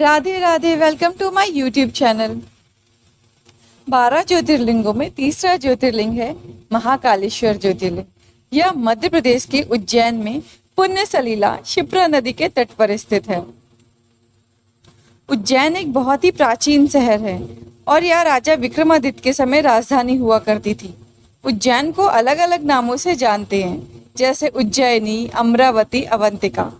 Radhe Radhe. Welcome to my YouTube channel. 12 ज्योतिर्लिंगों में तीसरा ज्योतिर्लिंग है महाकालेश्वर ज्योतिर्लिंग। यह मध्य प्रदेश के उज्जैन में पुण्य सलीला क्षिप्रा नदी के तट पर स्थित है। उज्जैन एक बहुत ही प्राचीन शहर है और यह राजा विक्रमादित्य के समय राजधानी हुआ करती थी। उज्जैन को अलग अलग नामों से जानते हैं, जैसे उज्जैनी, अमरावती, अवंतिका।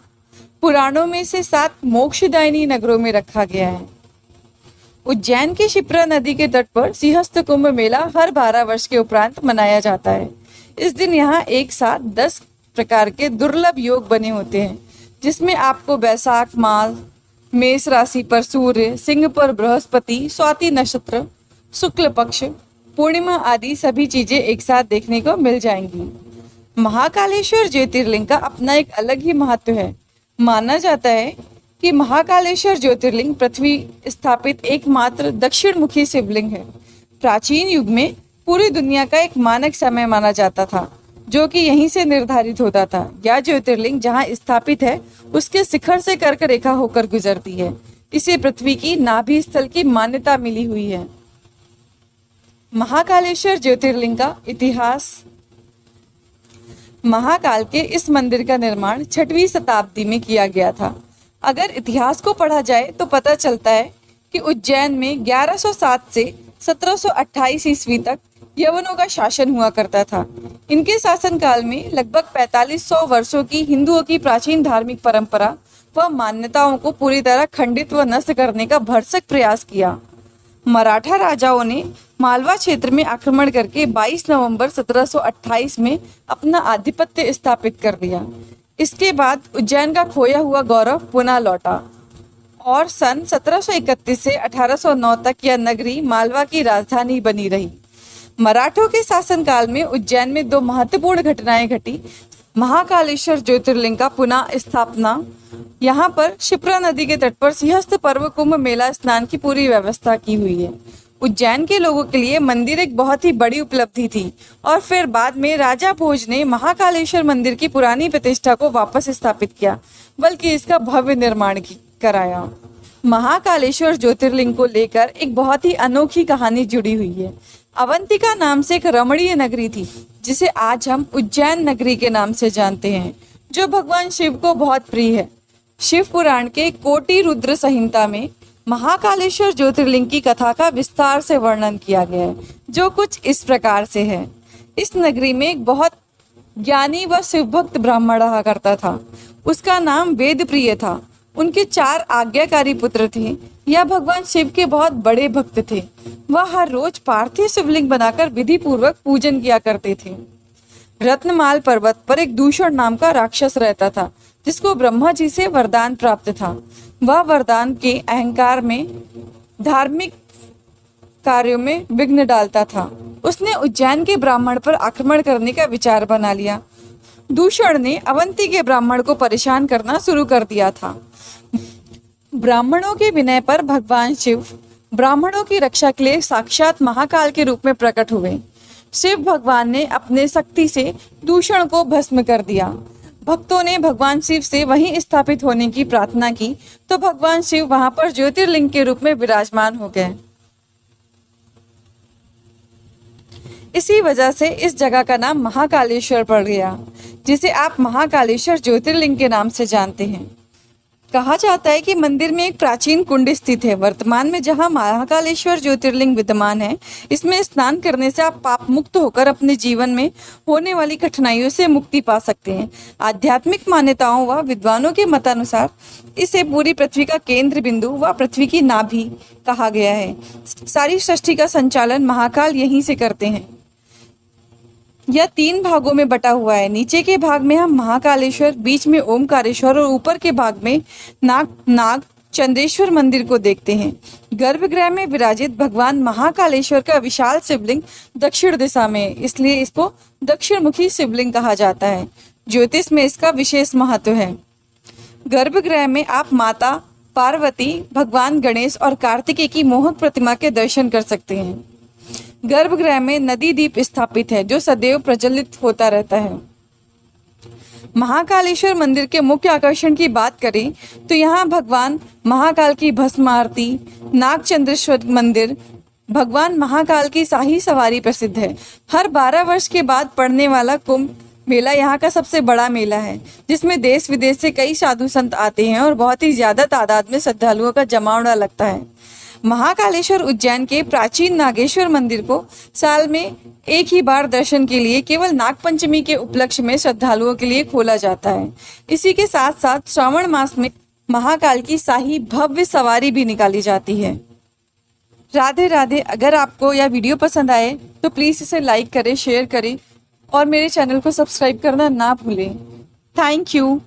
पुराणों में से 7 मोक्षदायिनी नगरों में रखा गया है। उज्जैन की क्षिप्रा नदी के तट पर सिंहस्थ कुंभ मेला हर 12 वर्ष के उपरांत मनाया जाता है। इस दिन यहाँ एक साथ 10 प्रकार के दुर्लभ योग बने होते हैं, जिसमें आपको बैसाख मास, मेष राशि पर सूर्य, सिंह पर बृहस्पति, स्वाति नक्षत्र, शुक्ल पक्ष, पूर्णिमा आदि सभी चीजें एक साथ देखने को मिल जाएंगी। महाकालेश्वर ज्योतिर्लिंग का अपना एक अलग ही महत्व है। माना जाता है कि महाकालेश्वर ज्योतिर्लिंग पृथ्वी स्थापित एकमात्र दक्षिण मुखी शिवलिंग है। प्राचीन युग में पूरी दुनिया का एक मानक समय माना जाता था, जो कि यहीं से निर्धारित होता था। यह ज्योतिर्लिंग जहाँ स्थापित है, उसके शिखर से कर्क रेखा होकर गुजरती है। इसे पृथ्वी की नाभि स्थल की मान्यता मिली हुई है। महाकालेश्वर ज्योतिर्लिंग का इतिहास। महाकाल के इस मंदिर का निर्माण 6वीं शताब्दी में किया गया था। अगर इतिहास को पढ़ा जाए तो पता चलता है कि उज्जैन में 1107 से 1728 ईस्वी तक यवनों का शासन हुआ करता था। इनके शासनकाल में लगभग 4500 वर्षों की हिंदुओं की प्राचीन धार्मिक परंपरा व मान्यताओं को पूरी तरह खंडित व नष्ट करने का भरसक प्रयास किया। मराठा राजाओं ने मालवा क्षेत्र में आक्रमण करके 22 नवंबर 1728 में अपना आधिपत्य स्थापित कर दिया। इसके बाद उज्जैन का खोया हुआ गौरव पुनः लौटा और सन 1731 से 1809 तक यह नगरी मालवा की राजधानी बनी रही। मराठों के शासनकाल में उज्जैन में 2 महत्वपूर्ण घटनाएं घटी। महाकालेश्वर ज्योतिर्लिंग का पुनः स्थापना। यहाँ पर क्षिप्रा नदी के तट पर सिंहस्थ पर्व कुंभ मेला स्नान की पूरी व्यवस्था की हुई है। उज्जैन के लोगों के लिए मंदिर एक बहुत ही बड़ी उपलब्धि थी और फिर बाद में राजा भोज ने महाकालेश्वर मंदिर की पुरानी प्रतिष्ठा को वापस स्थापित किया, बल्कि इसका भव्य निर्माण कराया। महाकालेश्वर ज्योतिर्लिंग को लेकर एक बहुत ही अनोखी कहानी जुड़ी हुई है। अवंतिका नाम से एक रमणीय नगरी थी, जिसे आज हम उज्जैन नगरी के नाम से जानते हैं, जो भगवान शिव को बहुत प्रिय है। शिव पुराण के कोटि रुद्र संहिता में महाकालेश्वर ज्योतिर्लिंग की कथा का विस्तार से वर्णन किया गया है, जो कुछ इस प्रकार से है। इस नगरी में एक बहुत ज्ञानी व शिवभक्त ब्राह्मण रहा करता था। उसका नाम वेद प्रिय था। उनके 4 आज्ञाकारी पुत्र थे। यह भगवान शिव के बहुत बड़े भक्त थे। वह हर रोज पार्थिव शिवलिंग बनाकर विधि पूर्वक पूजन किया करते थे। रत्नमाल पर्वत पर एक दूषण नाम का राक्षस रहता था, जिसको ब्रह्मा जी से वरदान प्राप्त था। वह वरदान के अहंकार में धार्मिक कार्यों में विघ्न डालता था। उसने उज्जैन के ब्राह्मण पर आक्रमण करने का विचार बना लिया। दूषण ने अवंती के ब्राह्मण को परेशान करना शुरू कर दिया था। ब्राह्मणों के विनय पर भगवान शिव ब्राह्मणों की रक्षा के लिए साक्षात महाकाल के रूप में प्रकट हुए। शिव भगवान ने अपने शक्ति से दूषण को भस्म कर दिया। भक्तों ने भगवान शिव से वहीं स्थापित होने की प्रार्थना की, तो भगवान शिव वहां पर ज्योतिर्लिंग के रूप में विराजमान हो गए। इसी वजह से इस जगह का नाम महाकालेश्वर पड़ गया, जिसे आप महाकालेश्वर ज्योतिर्लिंग के नाम से जानते हैं। कहा जाता है कि मंदिर में एक प्राचीन कुंड स्थित है। वर्तमान में जहां महाकालेश्वर ज्योतिर्लिंग विद्यमान है, इसमें स्नान करने से आप पाप मुक्त होकर अपने जीवन में होने वाली कठिनाइयों से मुक्ति पा सकते हैं। आध्यात्मिक मान्यताओं व विद्वानों के मतानुसार इसे पूरी पृथ्वी का केंद्र बिंदु व पृथ्वी की नाभि कहा गया है। सारी सृष्टि का संचालन महाकाल यहीं से करते हैं। यह 3 भागों में बटा हुआ है। नीचे के भाग में हम महाकालेश्वर, बीच में ओमकारेश्वर और ऊपर के भाग में नाग चंद्रेश्वर मंदिर को देखते हैं। गर्भगृह में विराजित भगवान महाकालेश्वर का विशाल शिवलिंग दक्षिण दिशा में है, इसलिए इसको दक्षिण मुखी शिवलिंग कहा जाता है। ज्योतिष में इसका विशेष महत्व है। गर्भगृह में आप माता पार्वती, भगवान गणेश और कार्तिकेय की मोहक प्रतिमा के दर्शन कर सकते हैं। गर्भगृह में नदी दीप स्थापित है, जो सदैव प्रज्वलित होता रहता है। महाकालेश्वर मंदिर के मुख्य आकर्षण की बात करें तो यहाँ भगवान महाकाल की भस्म आरती, नागचंद्रेश्वर मंदिर, भगवान महाकाल की शाही सवारी प्रसिद्ध है। हर 12 वर्ष के बाद पड़ने वाला कुंभ मेला यहाँ का सबसे बड़ा मेला है, जिसमें देश विदेश से कई साधु संत आते हैं और बहुत ही ज्यादा तादाद में श्रद्धालुओं का जमावड़ा लगता है। महाकालेश्वर उज्जैन के प्राचीन नागेश्वर मंदिर को साल में एक ही बार दर्शन के लिए केवल नागपंचमी के उपलक्ष्य में श्रद्धालुओं के लिए खोला जाता है। इसी के साथ साथ श्रावण मास में महाकाल की शाही भव्य सवारी भी निकाली जाती है। राधे राधे। अगर आपको यह वीडियो पसंद आए तो प्लीज़ इसे लाइक करें, शेयर करें और मेरे चैनल को सब्सक्राइब करना ना भूलें। Thank you.